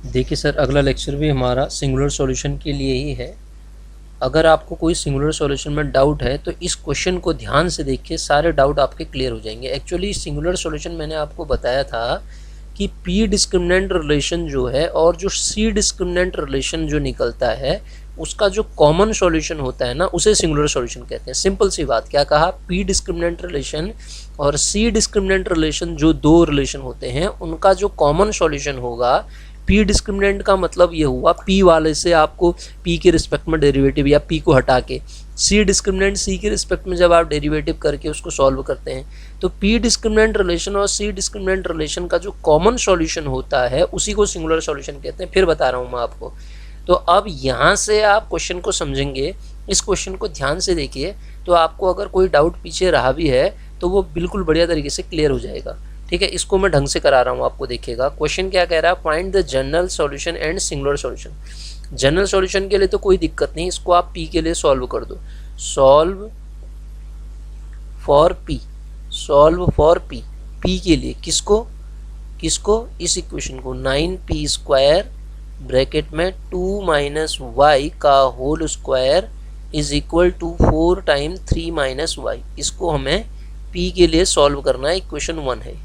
देखिए सर, अगला लेक्चर भी हमारा सिंगुलर सॉल्यूशन के लिए ही है। अगर आपको कोई सिंगुलर सॉल्यूशन में डाउट है तो इस क्वेश्चन को ध्यान से देखिए, सारे डाउट आपके क्लियर हो जाएंगे। एक्चुअली सिंगुलर सॉल्यूशन मैंने आपको बताया था कि पी डिस्क्रिमिनेंट रिलेशन जो है और जो सी डिस्क्रिमिनेंट रिलेशन जो निकलता है उसका जो कॉमन सॉल्यूशन होता है ना, उसे सिंगुलर सॉल्यूशन कहते हैं। सिंपल सी बात, क्या कहा, पी डिस्क्रिमिनेंट रिलेशन और सी डिस्क्रिमिनेंट रिलेशन जो दो रिलेशन होते हैं उनका जो कॉमन सॉल्यूशन होगा, पी डिस्क्रिमिनेंट का मतलब ये हुआ पी वाले से आपको पी के रिस्पेक्ट में डेरिवेटिव या पी को हटा के, सी डिस्क्रिमिनेंट सी के रिस्पेक्ट में जब आप डेरिवेटिव करके उसको सॉल्व करते हैं तो पी डिस्क्रिमिनेंट रिलेशन और सी डिस्क्रिमिनेंट रिलेशन का जो कॉमन सॉल्यूशन होता है उसी को सिंगुलर सॉल्यूशन कहते हैं। फिर बता रहा हूँ मैं आपको। तो अब यहाँ से आप क्वेश्चन को समझेंगे, इस क्वेश्चन को ध्यान से देखिए, तो आपको अगर कोई डाउट पीछे रहा भी है तो वो बिल्कुल बढ़िया तरीके से क्लियर हो जाएगा। ठीक है, इसको मैं ढंग से करा रहा हूँ आपको। देखिएगा क्वेश्चन क्या कह रहा है, find the general solution and singular solution. General solution के लिए तो कोई दिक्कत नहीं, इसको आप पी के लिए सॉल्व कर दो। Solve for P, solve for P, P के लिए किसको किसको, इस इक्वेशन को 9p स्क्वायर ब्रैकेट में 2 माइनस वाई का whole square is equal to 4 time 3 minus y. इसको हमें p के लिए सॉल्व करना है, इक्वेशन 1 है।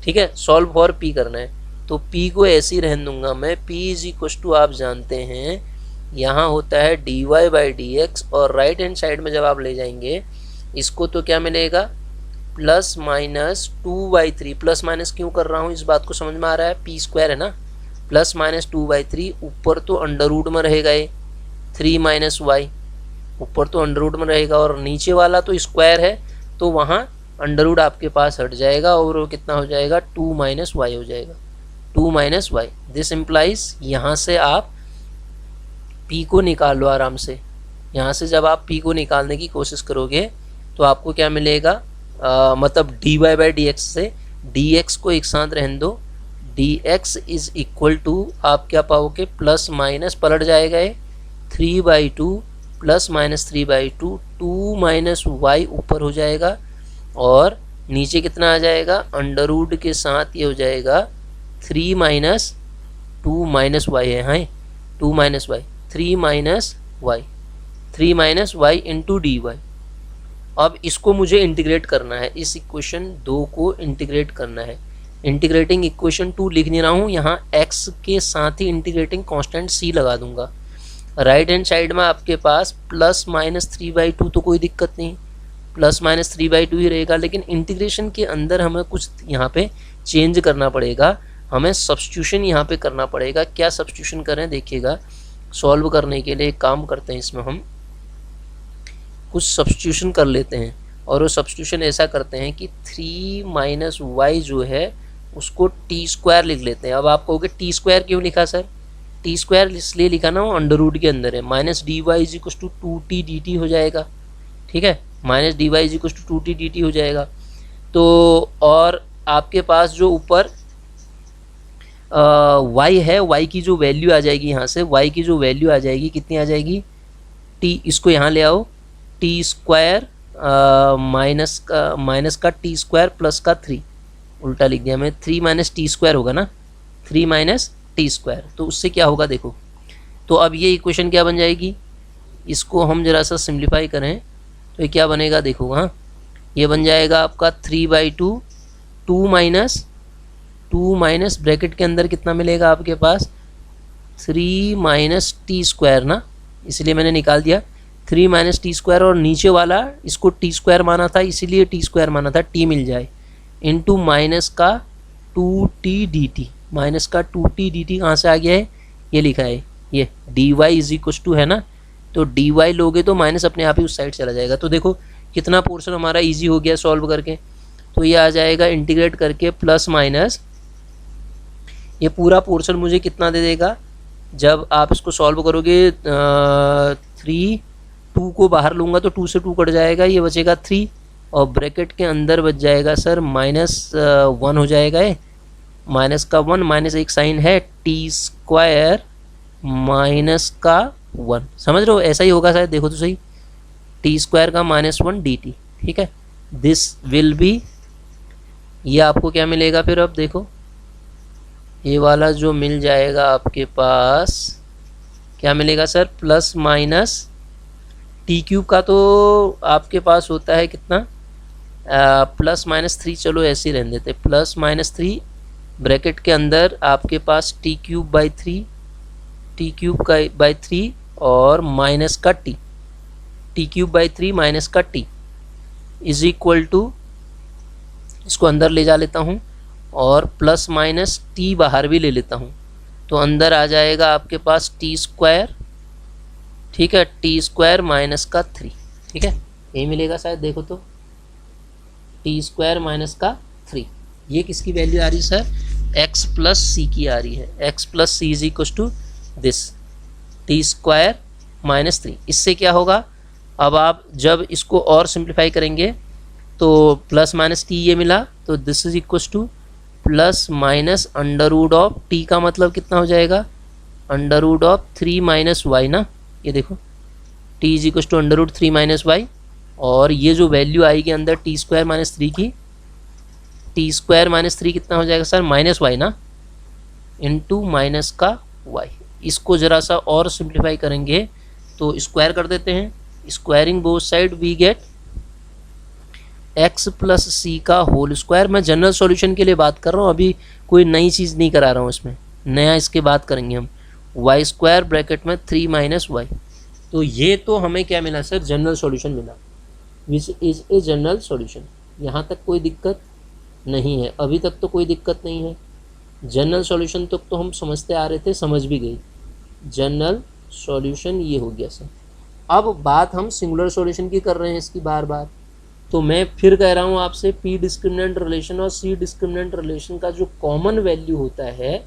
ठीक है, सॉल्व फॉर p करना है तो p को ऐसे ही रहने दूंगा मैं। p इज इक्वल टू, आप जानते हैं यहाँ होता है dy बाई डी एक्स, और राइट हैंड साइड में जब आप ले जाएंगे इसको तो क्या मिलेगा, प्लस माइनस 2/3। प्लस माइनस क्यों कर रहा हूँ इस बात को समझ में आ रहा है, p स्क्वायर है ना, प्लस माइनस 2/3, ऊपर तो अंडर रूट में रहेगा ये 3 माइनस वाई, ऊपर तो अंडर रूट में रहेगा और नीचे वाला तो स्क्वायर है तो वहाँ अंडर रूट आपके पास हट जाएगा और वो कितना हो जाएगा, 2 माइनस वाई हो जाएगा, 2 माइनस वाई। दिस इम्प्लाइज, यहाँ से आप p को निकाल लो आराम से। यहाँ से जब आप p को निकालने की कोशिश करोगे तो आपको क्या मिलेगा, मतलब dy बाई डी एक्स से dx को एक साथ रहने दो, dx इज इक्वल टू आप क्या पाओगे, प्लस माइनस पलट जाएगा ये 3/2 प्लस माइनस 3/2, 2 माइनस वाई ऊपर हो जाएगा और नीचे कितना आ जाएगा, अंडर रूट के साथ ये हो जाएगा 3 माइनस 2 माइनस वाई है, हाँ 2 minus y, 3 minus y, 3 minus y into d y. अब इसको मुझे इंटीग्रेट करना है, इस इक्वेशन 2 को इंटीग्रेट करना है। इंटीग्रेटिंग इक्वेशन 2 लिख नहीं रहा हूँ, यहाँ x के साथ ही इंटीग्रेटिंग कांस्टेंट c लगा दूंगा। राइट हैंड साइड में आपके पास प्लस माइनस 3/2 तो कोई दिक्कत नहीं, प्लस माइनस 3/2 ही रहेगा, लेकिन इंटीग्रेशन के अंदर हमें कुछ यहाँ पे चेंज करना पड़ेगा, हमें सब्स्टिट्यूशन यहाँ पे करना पड़ेगा। क्या सब्स्टिट्यूशन करें देखिएगा, सॉल्व करने के लिए एक काम करते हैं, इसमें हम कुछ सब्स्टिट्यूशन कर लेते हैं और वो सब्स्टिट्यूशन ऐसा करते हैं कि 3 माइनस वाई जो है उसको टी स्क्वायर लिख लेते हैं। अब आप कहोगे टी स्क्वायर क्यों लिखा सर, टी स्क्वायर इसलिए लिखा ना, वो अंडर रूट के अंदर है, minus d y is equal to 2t dt हो जाएगा। ठीक है, minus d y is equal to 2t dt हो जाएगा। तो और आपके पास जो ऊपर y है, y की जो वैल्यू आ जाएगी, यहाँ से y की जो वैल्यू आ जाएगी कितनी आ जाएगी, t, इसको यहाँ ले आओ, टी स्क्वायर माइनस का टी स्क्वायर प्लस का 3, उल्टा लिख दिया मैं, 3 माइनस टी स्क्वायर होगा ना, 3 माइनस टी स्क्वायर, तो उससे क्या होगा देखो। तो अब ये इक्वेशन क्या बन जाएगी, इसको हम जरा सा सिंप्लीफाई करें तो ये क्या बनेगा देखो, हाँ ये बन जाएगा आपका 3/2, 2 माइनस ब्रैकेट के अंदर कितना मिलेगा आपके पास, 3 माइनस टी स्क्वायर ना, इसलिए मैंने निकाल दिया 3 माइनस टी स्क्वायर, और नीचे वाला इसको टी स्क्वायर माना था इसीलिए टी स्क्वायर माना था, टी मिल जाए, इंटू माइनस का 2t dt, माइनस का 2t dt कहाँ से आ गया है, ये लिखा है, ये dy इज इक्वल टू है ना, तो dy लोगे तो माइनस अपने आप ही उस साइड चला जाएगा। तो देखो कितना पोर्शन हमारा इजी हो गया सॉल्व करके, तो ये आ जाएगा इंटीग्रेट करके प्लस माइनस, ये पूरा पोर्शन मुझे कितना दे देगा, जब आप इसको सॉल्व करोगे 3, 2 को बाहर लूँगा तो 2 से 2 कट जाएगा, ये बचेगा 3 और ब्रैकेट के अंदर बच जाएगा सर -1 हो जाएगा, ये माइनस का 1, माइनस एक साइन है, टी स्क्वायर माइनस का 1, समझ रहे हो, ऐसा ही होगा शायद, देखो तो सही, टी स्क्वायर का -1 dt। ठीक है, दिस विल बी, ये आपको क्या मिलेगा फिर, अब देखो ये वाला जो मिल जाएगा आपके पास, क्या मिलेगा sir, plus minus T cube का तो आपके पास होता है कितना, प्लस माइनस 3, चलो ऐसे ही रहने देते, प्लस माइनस 3 ब्रैकेट के अंदर आपके पास t cube by 3, t cube का बाई 3 और माइनस का t, t cube by 3 minus का टी इज इक्वल टू, इसको अंदर ले जा लेता हूँ और प्लस माइनस टी बाहर भी ले लेता हूँ, तो अंदर आ जाएगा आपके पास टी स्क्वायर, ठीक है, टी स्क्वायर माइनस का 3, ठीक है, यही मिलेगा शायद, देखो तो टी स्क्वायर माइनस का 3, ये किसकी वैल्यू आ रही है सर, एक्स प्लस सी की आ रही है, x plus c is equal to this t square minus 3। इससे क्या होगा, अब आप जब इसको और सिंप्लीफाई करेंगे तो प्लस माइनस टी ये मिला, तो this is equal to plus minus under root of t का मतलब कितना हो जाएगा, under root of 3 minus y ना, ये देखो t is equal to under root 3 minus y, और ये जो वैल्यू आएगी अंदर टी स्क्वायर माइनस 3 की, टी स्क्वायर माइनस 3 कितना हो जाएगा सर, माइनस वाई ना, इंटू माइनस का वाई। इसको ज़रा सा और सिंप्लीफाई करेंगे तो स्क्वायर कर देते हैं, squaring both side we get x plus c का होल स्क्वायर। मैं जनरल सॉल्यूशन के लिए बात कर रहा हूँ, अभी कोई नई चीज़ नहीं करा रहा हूँ इसमें, नया इसके बात करेंगे हम, वाई स्क्वायर ब्रैकेट में 3 माइनस वाई। तो ये तो हमें क्या मिला सर, जनरल सॉल्यूशन मिला, which is a general solution. यहाँ तक कोई दिक्कत नहीं है, अभी तक तो कोई दिक्कत नहीं है, जनरल सॉल्यूशन तक तो हम समझते आ रहे थे, समझ भी गई, जनरल सॉल्यूशन ये हो गया सर। अब बात हम सिंगुलर सॉल्यूशन की कर रहे हैं इसकी बार बार, तो मैं फिर कह रहा हूँ आपसे, पी डिस्क्रिमिनेंट रिलेशन और सी डिस्क्रिमिनेंट रिलेशन का जो कॉमन वैल्यू होता है,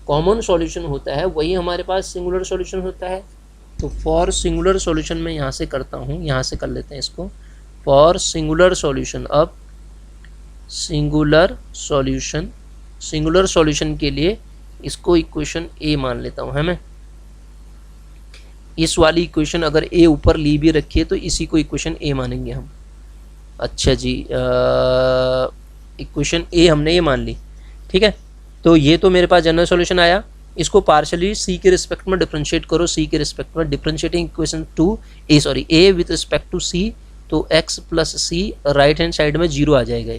कॉमन सॉल्यूशन होता है, वही हमारे पास सिंगुलर सॉल्यूशन होता है। तो फॉर सिंगुलर सॉल्यूशन मैं यहाँ से करता हूँ, यहाँ से कर लेते हैं इसको, फॉर सिंगुलर सॉल्यूशन। अब सिंगुलर सॉल्यूशन, सिंगुलर सॉल्यूशन के लिए इसको इक्वेशन ए मान लेता हूँ, है मैं, इस वाली इक्वेशन अगर ए ऊपर ली भी रखी है तो इसी को इक्वेशन ए मानेंगे हम। अच्छा जी, इक्वेशन ए हमने ये मान ली, ठीक है, तो ये तो मेरे पास जनरल सॉल्यूशन आया। इसको पार्शली सी के रिस्पेक्ट में डिफरेंशिएट करो, सी के रिस्पेक्ट में differentiating equation A with respect to C, तो x plus C right hand side में 0 आ जाएगा,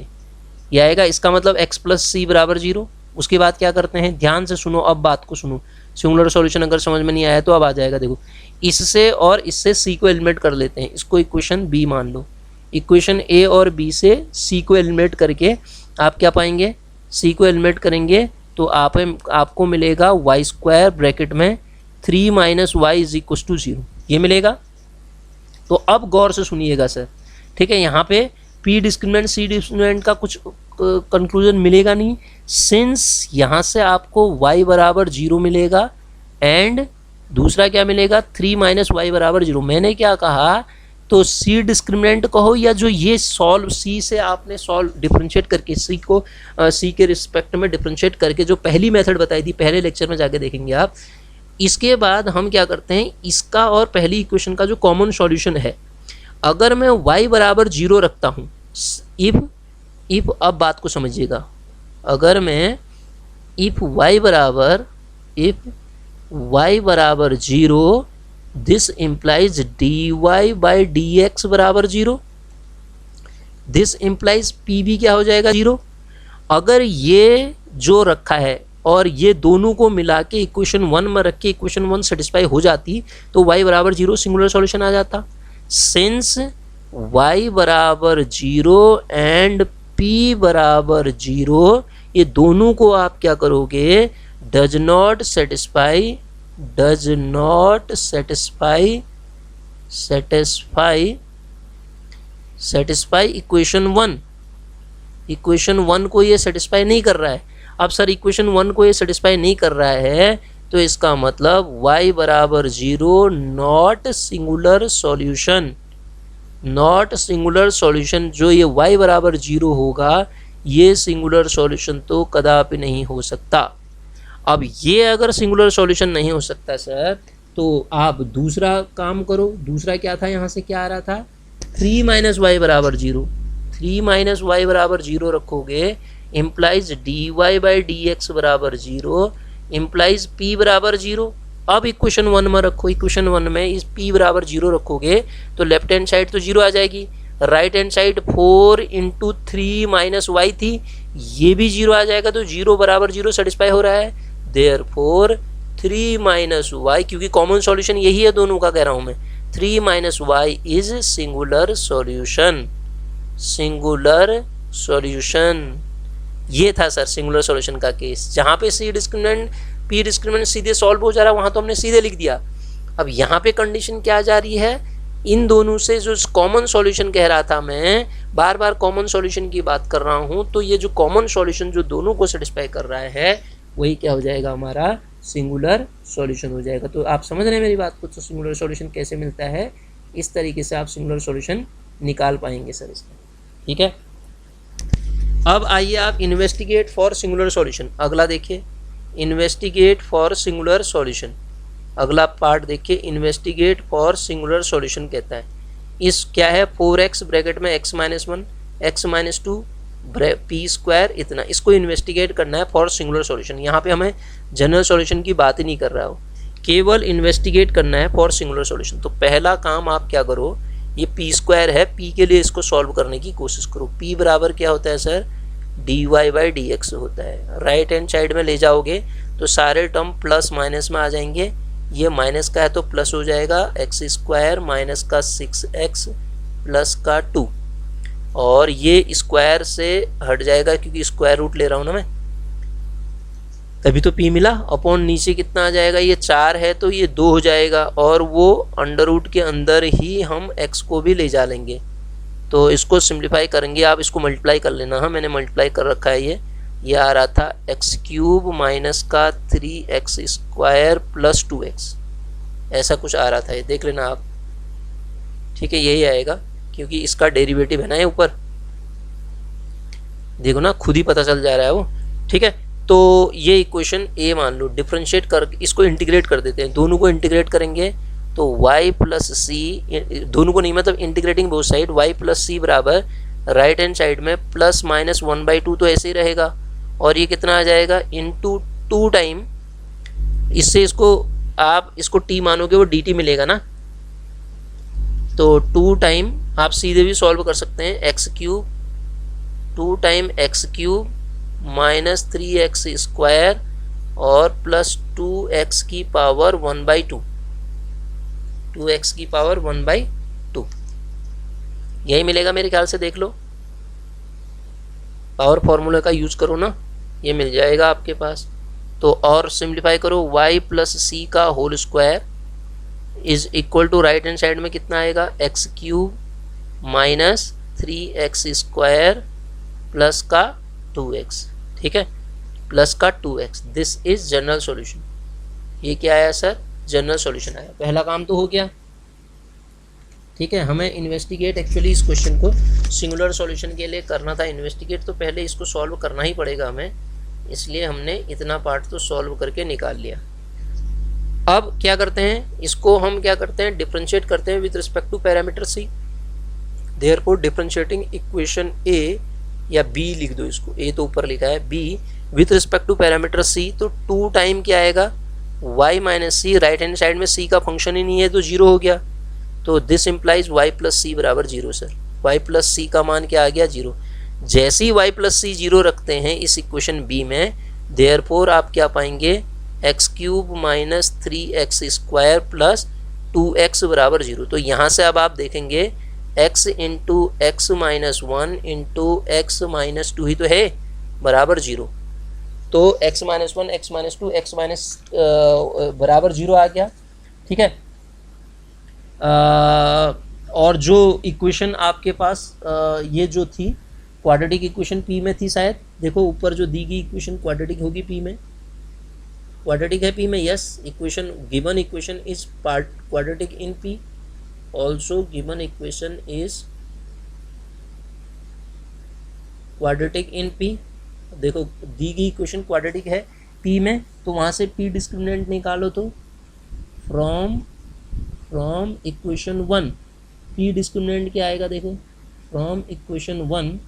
ये आएगा, इसका मतलब एक्स प्लस सी बराबर 0। उसके बाद क्या करते हैं, ध्यान से सुनो, अब बात को सुनो, सिंगुलर सॉल्यूशन अगर समझ में नहीं आया तो अब आ जाएगा, देखो इससे और इससे सी को एलिमिनेट कर लेते हैं, इसको इक्वेशन बी मान लो, इक्वेशन ए और बी से सी को एलिमिनेट करके आप क्या पाएंगे, सी को एलिमिनेट करेंगे तो आपको मिलेगा वाई स्क्वायर ब्रैकेट में 3 minus y is equal to 0, ये मिलेगा। तो अब गौर से सुनिएगा सर, ठीक है, यहाँ पे पी डिस्क्रिमिनेंट सी डिस्क्रिमिनेंट का कुछ कंक्लूजन मिलेगा नहीं, सिंस यहाँ से आपको y बराबर 0 मिलेगा एंड दूसरा क्या मिलेगा, 3 माइनस वाई बराबर 0। मैंने क्या कहा, तो सी डिस्क्रिमिनेंट कहो या जो ये सॉल्व सी से आपने सॉल्व डिफरेंशिएट करके सी को सी के रिस्पेक्ट में डिफरेंशिएट करके जो पहली मेथड बताई थी, पहले लेक्चर में जाके देखेंगे आप। इसके बाद हम क्या करते हैं, इसका और पहली इक्वेशन का जो कॉमन सॉल्यूशन है, अगर मैं y बराबर 0 रखता हूँ, इफ अब बात को समझिएगा, अगर मैं इफ y बराबर 0, this implies dy by dx बराबर 0, दिस इम्प्लाइज पी भी क्या हो जाएगा 0। अगर ये जो रखा है और ये दोनों को मिला के इक्वेशन 1 में रख के इक्वेशन 1 सेटिस्फाई हो जाती तो y बराबर 0 सिंगुलर सॉल्यूशन आ जाता। सिंस y बराबर 0 एंड p बराबर 0, ये दोनों को आप क्या करोगे, does not satisfy equation 1, equation 1 को ये सेटिस्फाई नहीं कर रहा है। अब सर इक्वेशन 1 को ये सेटिस्फाई नहीं कर रहा है तो इसका मतलब y बराबर 0 not singular solution, not singular solution. जो ये y बराबर 0 होगा ये सिंगुलर सॉल्यूशन तो कदापि नहीं हो सकता। अब ये अगर सिंगुलर सॉल्यूशन नहीं हो सकता सर, तो आप दूसरा काम करो। दूसरा क्या था, यहाँ से क्या आ रहा था, 3 माइनस वाई बराबर 0, 3 माइनस वाई बराबर 0 रखोगे, implies d y by d x बराबर 0 इम्प्लाइज पी बराबर 0। अब इक्वेशन 1 में रखो, इक्वेशन 1 में इस p बराबर 0 रखोगे तो लेफ्ट हैंड साइड तो 0 आ जाएगी, right hand side 4 into 3 minus y थी, ये भी 0 आ जाएगा, तो 0 बराबर 0 सेटिस्फाई हो रहा है। देयरफॉर 3 माइनस वाई, क्योंकि कॉमन सॉल्यूशन यही है दोनों का, कह रहा हूं मैं, 3 minus y is singular solution. Singular solution, ये था सर सिंगुलर सॉल्यूशन का केस, जहां पे सी डिस्क्रिमिनेंट पी डिस्क्रिमिनेंट सीधे सॉल्व हो जा रहा है, वहां तो हमने सीधे लिख दिया। अब यहाँ पे कंडीशन क्या जा रही है, इन दोनों से जो कॉमन सॉल्यूशन कह रहा था मैं, बार बार कॉमन सॉल्यूशन की बात कर रहा हूँ, तो ये जो कॉमन सॉल्यूशन जो दोनों को सेटिस्फाई कर रहा है वही क्या हो जाएगा, हमारा सिंगुलर सॉल्यूशन हो जाएगा। तो आप समझ रहे हैं मेरी बात को, तो सिंगुलर सॉल्यूशन कैसे मिलता है, इस तरीके से आप सिंगुलर सॉल्यूशन निकाल पाएंगे सर इसका, ठीक है। अब आइए आप इन्वेस्टिगेट फॉर सिंगुलर सॉल्यूशन, अगला देखिए, इन्वेस्टिगेट फॉर सिंगुलर सॉल्यूशन, अगला पार्ट देखिए, इन्वेस्टिगेट फॉर सिंगुलर सॉल्यूशन कहता है। इस क्या है, 4x ब्रैकेट में x minus 1 x minus 2 P square इतना, इसको इन्वेस्टिगेट करना है फॉर सिंगुलर सॉल्यूशन। यहाँ पे हमें जनरल सॉल्यूशन की बात ही नहीं कर रहा हो, केवल इन्वेस्टिगेट करना है फॉर सिंगुलर सॉल्यूशन। तो पहला काम आप क्या करो, ये पी स्क्वायर है, पी के लिए इसको सॉल्व करने की कोशिश करो। पी बराबर क्या होता है sir, d y by d x होता है। राइट हैंड साइड में ले जाओगे तो सारे टर्म प्लस माइनस में आ जाएंगे, ये माइनस का है तो प्लस हो जाएगा, एक्स स्क्वायर माइनस का 6x प्लस का 2, और ये स्क्वायर से हट जाएगा क्योंकि स्क्वायर रूट ले रहा हूँ ना मैं, तभी तो p मिला। अपॉन नीचे कितना आ जाएगा, ये 4 है तो ये 2 हो जाएगा, और वो अंडर रूट के अंदर ही हम x को भी ले जा लेंगे, तो इसको सिंप्लीफाई करेंगे। आप इसको मल्टीप्लाई कर लेना, हाँ मैंने मल्टीप्लाई कर रखा है। ये आ रहा था एक्स क्यूब माइनस का 3x स्क्वायर प्लस 2x, ऐसा कुछ आ रहा था, ये देख लेना आप, ठीक है, यही आएगा क्योंकि इसका डेरिवेटिव है ना ये ऊपर, देखो ना खुद ही पता चल जा रहा है वो, ठीक है। तो ये इक्वेशन ए मान लो, डिफरेंशिएट कर, इसको इंटीग्रेट कर देते हैं, दोनों को इंटीग्रेट करेंगे तो y प्लस सी, दोनों को नहीं मतलब integrating both side, y plus c बराबर राइट हैंड साइड में प्लस माइनस 1/2 तो ऐसे ही रहेगा, और ये कितना आ जाएगा इंटू 2 टाइम, इससे इसको आप इसको t मानोगे वो dt मिलेगा ना, तो 2 टाइम आप सीधे भी सॉल्व कर सकते हैं, x cube 2 time x cube minus 3x square और प्लस 2x की पावर 1/2, 2x की पावर 1/2, यही मिलेगा मेरे ख्याल से, देख लो पावर फॉर्मूला का यूज करो ना, ये मिल जाएगा आपके पास। तो और सिंप्लीफाई करो, y प्लस सी का whole square is equal to right hand side में कितना आएगा, x cube minus 3x square plus का 2x, ठीक है, प्लस का 2x, this is general solution. ये क्या आया सर, जनरल सॉल्यूशन आया। पहला काम तो हो गया, ठीक है। हमें इन्वेस्टिगेट एक्चुअली इस क्वेश्चन को सिंगुलर सॉल्यूशन के लिए करना था इन्वेस्टिगेट, तो पहले इसको सॉल्व करना ही पड़ेगा हमें, इसलिए हमने इतना पार्ट तो सॉल्व करके निकाल लिया। अब क्या करते हैं, इसको हम क्या करते हैं, डिफरेंशिएट करते हैं with respect to parameter c. Therefore differentiating equation A या बी लिख दो इसको, ए तो ऊपर लिखा है, B with respect to parameter c, तो 2 टाइम क्या आएगा y minus c, right hand side में c का फंक्शन ही नहीं है तो 0 हो गया, तो this implies y plus c बराबर 0 सर, y प्लस सी का मान क्या आ गया 0। जैसे ही y प्लस सी 0 रखते हैं इस इक्वेशन b में, देयरफॉर आप क्या पाएंगे, x cube minus 3x square plus 2x बराबर 0। तो यहाँ से अब आप देखेंगे x into x minus 1 into x minus 2 ही तो है बराबर 0, तो x minus 1 x minus 2 x minus बराबर 0 आ गया, ठीक है। और जो इक्वेशन आपके पास ये जो थी क्वाड्रेटिक इक्वेशन p में थी शायद, देखो ऊपर जो दी गई इक्वेशन क्वाड्रेटिक होगी p में, क्वाड्रेटिक है p में, yes, equation given equation is part quadratic in p, also given equation is quadratic in p। देखो दी गई इक्वेशन क्वाड्रेटिक है p में, तो वहाँ से p डिस्क्रिमिनेंट निकालो, तो फ्रॉम इक्वेशन 1 p डिस्क्रिमिनेंट क्या आएगा, देखो from equation 1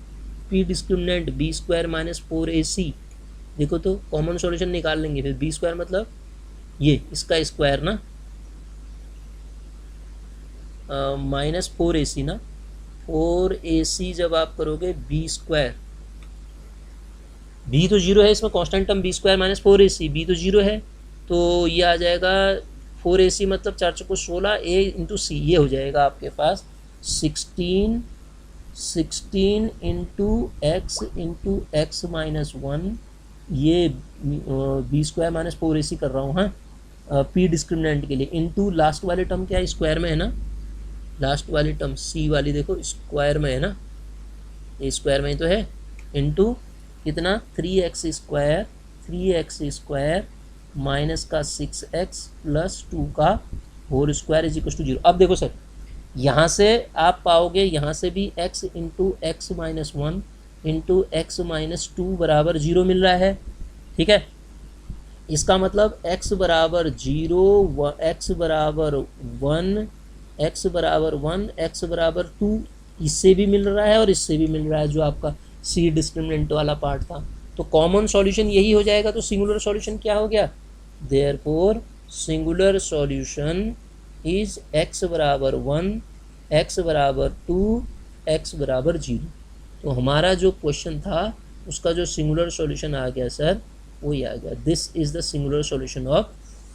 p discriminant b square minus 4ac, देखो तो कॉमन सॉल्यूशन निकाल लेंगे, फिर बी स्क्वायर मतलब ये इसका स्क्वायर ना, माइनस 4ac ना, 4ac जब आप करोगे बी स्क्वायर, बी तो जीरो है इसमें, constant term b square minus 4ac, b तो जीरो है, तो ये आ जाएगा 4ac मतलब 4 चौको 16 a इंटू सी, ये हो जाएगा आपके पास 16 इंटू एक्स माइनस 1, ये बी स्क्वायर माइनस 4ac कर रहा हूँ, हाँ पी डिस्क्रिमिनेंट के लिए, इंटू लास्ट वाले टर्म क्या है, स्क्वायर में है ना, लास्ट वाली टर्म सी वाली देखो स्क्वायर में है ना, ये स्क्वायर में ही तो है, इंटू कितना 3x स्क्वायर माइनस का 6x प्लस 2 का whole square is equal to 0। अब देखो सर, यहाँ से आप पाओगे, यहाँ से भी x into x minus 1 into x minus 2 बराबर 0 मिल रहा है, ठीक है। इसका मतलब x बराबर 0, x बराबर 1, x बराबर 1, x बराबर 2, इससे भी मिल रहा है और इससे भी मिल रहा है, जो आपका सी डिस्क्रिमिनेंट वाला पार्ट था। तो कॉमन सॉल्यूशन यही हो जाएगा, तो सिंगुलर सॉल्यूशन क्या हो गया, therefore singular solution is x बराबर 1, x बराबर 2, x बराबर 0। तो हमारा जो क्वेश्चन था उसका जो सिंगुलर सॉल्यूशन आ गया सर, वो ही आ गया, this is the singular solution of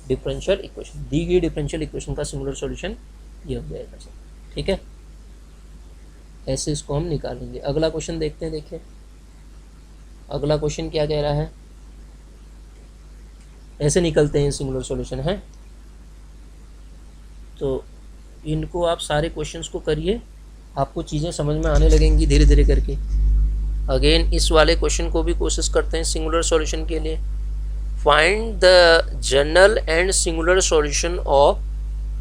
differential equation. दी गई डिफरेंशियल इक्वेशन का सिंगुलर सॉल्यूशन ये हो जाएगा सर, ठीक है। ऐसे इसको हम निकालेंगे। अगला क्वेश्चन देखते हैं, देखिए अगला क्वेश्चन क्या कह रहा है, ऐसे निकलते हैं सिंगुलर सॉल्यूशन है। तो इनको आप सारे क्वेश्चंस को करिए, आपको चीज़ें समझ में आने लगेंगी धीरे धीरे करके। अगेन इस वाले क्वेश्चन को भी कोशिश करते हैं सिंगुलर सॉल्यूशन के लिए। Find the general and singular solution of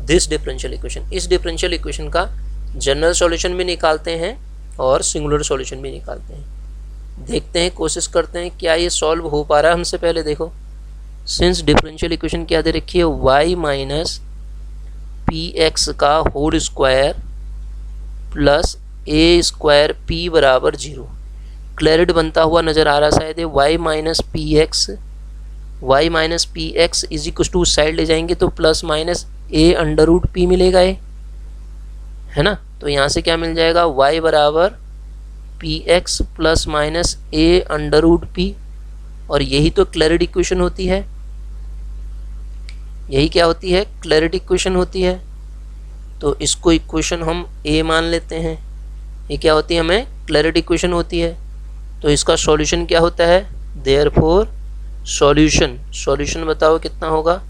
this differential equation. इस डिफरेंशियल इक्वेशन का जनरल सॉल्यूशन भी निकालते हैं और सिंगुलर सॉल्यूशन भी निकालते हैं। देखते हैं, कोशिश करते हैं क्या ये सॉल्व हो पा रहा है हमसे। पहले देखो, सिंस डिफरेंशियल इक्वेशन क्या दे रखी है, y माइनस पी एक्स का होल स्क्वायर प्लस ए स्क्वायर पी बराबर 0। क्लैरिट बनता हुआ नज़र आ रहा शायद है। y minus p x is equal to side ले जाएंगे तो plus minus a under root p मिलेगा, है ना। तो यहाँ से क्या मिल जाएगा, y बराबर P x plus minus a under root P, और यही तो क्लैरिट इक्वेशन होती है। यही क्या होती है, क्लैरिट इक्वेशन होती है। तो इसको इक्वेशन हम ए मान लेते हैं। ये क्या होती है, हमें क्लैरिट इक्वेशन होती है। तो इसका सॉल्यूशन क्या होता है, देयरफॉर सॉल्यूशन बताओ कितना होगा।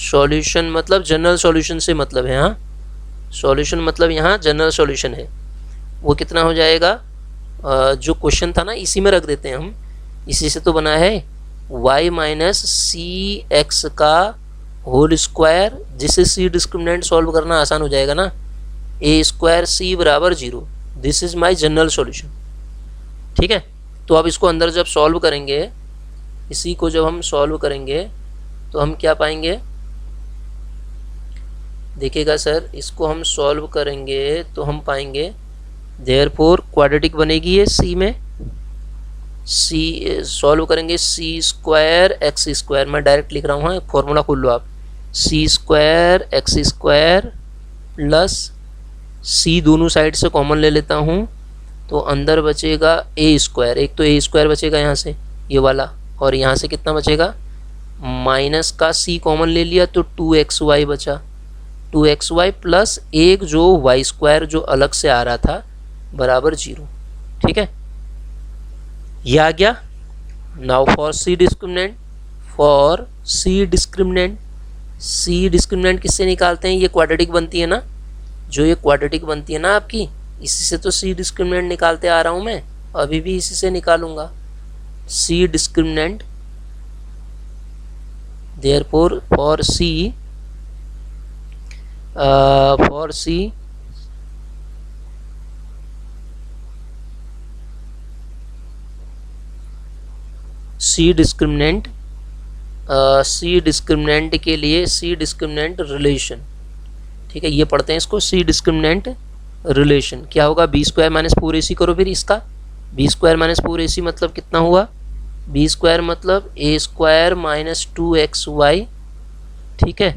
सॉल्यूशन मतलब जनरल सॉल्यूशन से मतलब है, हाँ सॉल्यूशन मतलब यहाँ जनरल सॉल्यूशन है। वो कितना हो जाएगा, जो क्वेश्चन था ना इसी में रख देते हैं हम, इसी से तो बना है। y माइनस सी एक्स का होल स्क्वायर, जिससे सी डिस्क्रिमिनेंट सॉल्व करना आसान हो जाएगा ना, ए स्क्वायर सी बराबर 0। This is my general solution, ठीक है। तो अब इसको अंदर जब सॉल्व करेंगे, इसी को जब हम सॉल्व करेंगे तो हम क्या पाएंगे, देखिएगा सर, इसको हम सॉल्व करेंगे तो हम पाएंगे देयरफॉर क्वाड्रेटिक बनेगी ये सी में, सी सॉल्व करेंगे सी स्क्वायर एक्स स्क्वायर, मैं डायरेक्ट लिख रहा हूँ, हाँ फॉर्मूला खोल लो आप, सी स्क्वायर एक्स स्क्वायर प्लस सी दोनों साइड से कॉमन ले लेता हूँ तो अंदर बचेगा ए स्क्वायर, एक तो ए स्क्वायर बचेगा यहाँ से ये वाला, और यहाँ से कितना बचेगा, माइनस का सी कॉमन ले लिया तो 2xy बचा, 2xy प्लस एक जो y स्क्वायर जो अलग से आ रहा था बराबर 0, ठीक है। ये आ गया। नाउ फॉर सी डिस्क्रिमिनेंट किससे निकालते हैं, ये क्वाड्रेटिक बनती है ना, जो ये क्वाड्रेटिक बनती है ना आपकी, इसी से तो सी डिस्क्रिमिनेंट निकालते आ रहा हूँ मैं, अभी भी इसी से निकालूंगा c discriminant. Therefore for c discriminant के लिए सी डिस्क्रिमिनेंट रिलेशन, ठीक है, ये पढ़ते हैं इसको, सी डिस्क्रिमिनेंट रिलेशन क्या होगा, बी स्क्वायर माइनस 4ac करो फिर इसका, बी स्क्वायर माइनस 4ac मतलब कितना हुआ, बी स्क्वायर मतलब ए स्क्वायर माइनस 2xy, ठीक है,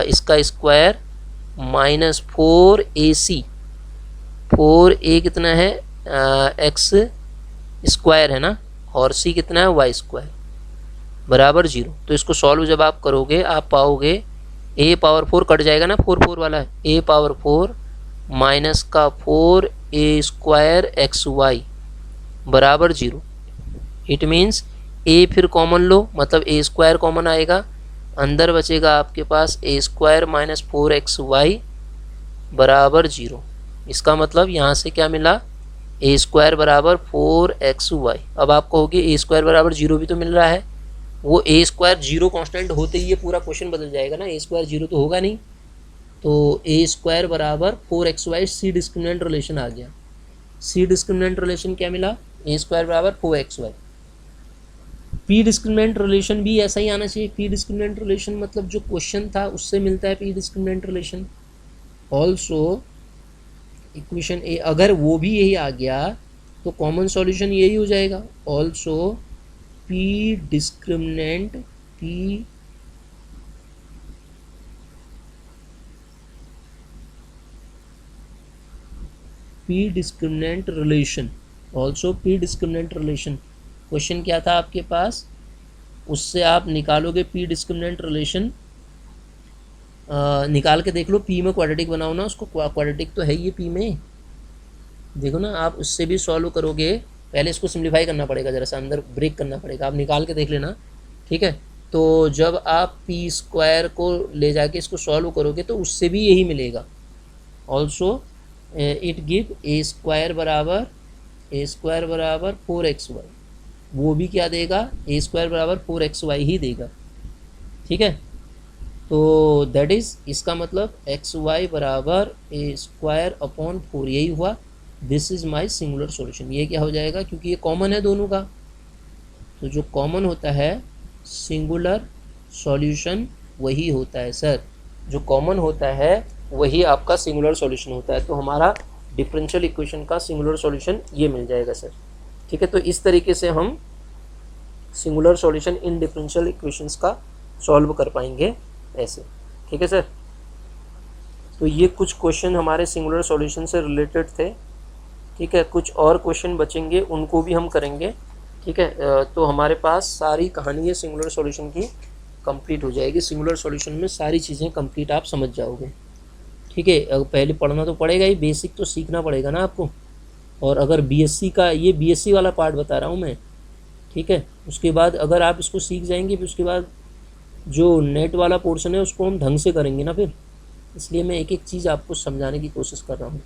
इसका स्क्वायर माइनस 4ac, 4a कितना है एक्स स्क्वायर है ना, और c कितना है वाई स्क्वायर बराबर 0। तो इसको सॉल्व जब आप करोगे आप पाओगे a पावर 4 कट जाएगा ना, 4 वाला है, a पावर 4 माइनस का 4a स्क्वायर एक्स वाई बराबर 0। इट मीन्स a फिर कॉमन लो, मतलब a स्क्वायर कॉमन आएगा, अंदर बचेगा आपके पास a स्क्वायर माइनस 4xy बराबर 0। इसका मतलब यहाँ से क्या मिला, a स्क्वायर बराबर 4xy। अब आप कहोगे a स्क्वायर बराबर 0 भी तो मिल रहा है, वो a स्क्वायर 0 कॉन्स्टेंट होते ही ये पूरा क्वेश्चन बदल जाएगा ना, a स्क्वायर 0 तो होगा नहीं, तो a स्क्वायर बराबर 4xy सी डिस्क्रिमिनेंट रिलेशन आ गया। सी डिस्क्रिमिनेंट रिलेशन क्या मिला, a स्क्वायर बराबर 4xy। पी डिस्क्रिमिनेंट रिलेशन भी ऐसा ही आना चाहिए। पी डिस्क्रिमिनेंट रिलेशन मतलब जो क्वेश्चन था उससे मिलता है p discriminant relation. Also equation A अगर वो भी यही आ गया तो कॉमन सॉल्यूशन यही हो जाएगा। Also P discriminant p discriminant relation, also P discriminant relation. Question क्या था आपके पास, उससे आप निकालोगे पी डिस्क्रिमिनेंट रिलेशन, निकाल के देख लो, पी में क्वाड्रेटिक बनाओ ना उसको, क्वाड्रेटिक तो है ये पी में, देखो ना आप उससे भी सॉल्व करोगे। पहले इसको सिंप्लीफाई करना पड़ेगा, ज़रा सा अंदर ब्रेक करना पड़ेगा, आप निकाल के देख लेना, ठीक है। तो जब आप पी स्क्वायर को ले जाके इसको सॉल्व करोगे तो उससे भी यही मिलेगा। Also it give a square बराबर 4xy, वो भी क्या देगा, ए स्क्वायर बराबर 4xy ही देगा, ठीक है। तो दैट इज़, इसका मतलब xy बराबर ए स्क्वायर अपॉन 4, यही हुआ। This is my singular solution. ये क्या हो जाएगा, क्योंकि ये कॉमन है दोनों का, तो जो कॉमन होता है सिंगुलर सॉल्यूशन वही होता है सर, जो कॉमन होता है वही आपका सिंगुलर सॉल्यूशन होता है। तो हमारा डिफरेंशियल इक्वेशन का सिंगुलर सॉल्यूशन ये मिल जाएगा सर, ठीक है। तो इस तरीके से हम singular solution in differential equations का सॉल्व कर पाएंगे ऐसे, ठीक है सर। तो ये कुछ क्वेश्चन हमारे सिंगुलर सॉल्यूशन से रिलेटेड थे, ठीक है। कुछ और क्वेश्चन बचेंगे उनको भी हम करेंगे, ठीक है। तो हमारे पास सारी कहानी है सिंगुलर सॉल्यूशन की कंप्लीट हो जाएगी। सिंगुलर सॉल्यूशन में सारी चीज़ें कंप्लीट आप समझ जाओगे, ठीक है। पहले पढ़ना तो पड़ेगा ही, बेसिक तो सीखना पड़ेगा ना आपको। और अगर बीएससी का, ये बीएससी वाला पार्ट बता रहा हूँ मैं, ठीक है। उसके बाद अगर आप इसको सीख जाएंगे फिर उसके बाद जो नेट वाला पोर्शन है उसको हम ढंग से करेंगे ना फिर, इसलिए मैं एक एक चीज़ आपको समझाने की कोशिश कर रहा हूँ।